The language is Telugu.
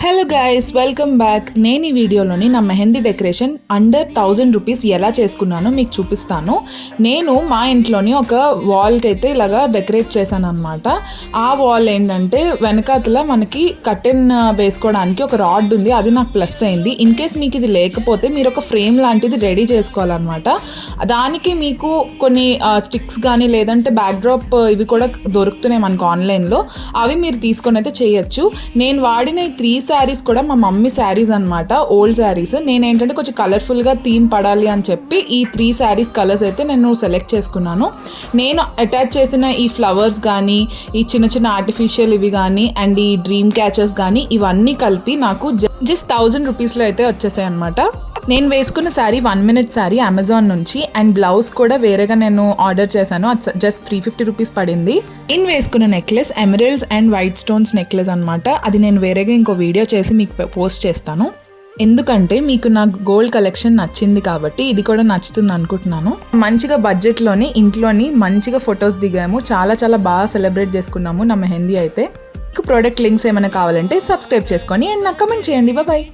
Hello guys, welcome back. నేను ఈ వీడియోలోని నా మెహందీ డెకరేషన్ అండర్ 1000 రూపీస్ ఎలా చేసుకున్నానో మీకు చూపిస్తాను. నేను మా ఇంట్లోని ఒక వాల్కి అయితే ఇలాగా డెకరేట్ చేశాను అనమాట. ఆ వాల్ ఏంటంటే వెనకాతల మనకి కర్టెన్ వేసుకోవడానికి ఒక రాడ్ ఉంది, అది నాకు ప్లస్ అయింది. ఇన్ కేస్ మీకు ఇది లేకపోతే మీరు ఒక ఫ్రేమ్ లాంటిది రెడీ చేసుకోవాలన్నమాట. దానికి మీకు కొన్ని స్టిక్స్ కానీ లేదంటే బ్యాక్ డ్రాప్ ఇవి కూడా దొరుకుతున్నాయి మనకు ఆన్లైన్లో. అవి మీరు తీసుకొని అయితే చేయొచ్చు. నేను వాడిన ఈ 3 శారీస్ కూడా మా మమ్మీ శారీస్ అనమాట, ఓల్డ్ శారీస్. నేను ఏంటంటే కొంచెం కలర్ఫుల్గా థీమ్ పడాలి అని చెప్పి ఈ 3 శారీస్ కలర్స్ అయితే నేను సెలెక్ట్ చేసుకున్నాను. నేను అటాచ్ చేసిన ఈ ఫ్లవర్స్ కానీ, ఈ చిన్న చిన్న ఆర్టిఫిషియల్ ఇవి కానీ, అండ్ ఈ డ్రీమ్ క్యాచర్స్ కానీ, ఇవన్నీ కలిపి నాకు జస్ట్ 1000 రూపీస్లో అయితే వచ్చేసాయి అనమాట. నేను వేసుకున్న శారీ 1 minute శారీ అమెజాన్ నుంచి, అండ్ బ్లౌజ్ కూడా వేరేగా నేను ఆర్డర్ చేశాను. అది జస్ట్ 350 రూపీస్ పడింది. నేను వేసుకున్న necklace emeralds and white stones necklace అనమాట. అది నేను వేరేగా ఇంకో వీడియో చేసి మీకు పోస్ట్ చేస్తాను, ఎందుకంటే మీకు నాకు గోల్డ్ కలెక్షన్ నచ్చింది కాబట్టి ఇది కూడా నచ్చుతుంది అనుకుంటున్నాను. మంచిగా బడ్జెట్లోని ఇంట్లోని మంచిగా ఫొటోస్ దిగాము, చాలా చాలా బాగా సెలబ్రేట్ చేసుకున్నాము నా మెహందీ అయితే. మీకు ప్రోడక్ట్ లింక్స్ ఏమైనా కావాలంటే సబ్స్క్రైబ్ చేసుకొని అండ్ నాకు కమెంట్ చేయండి. బాయ్.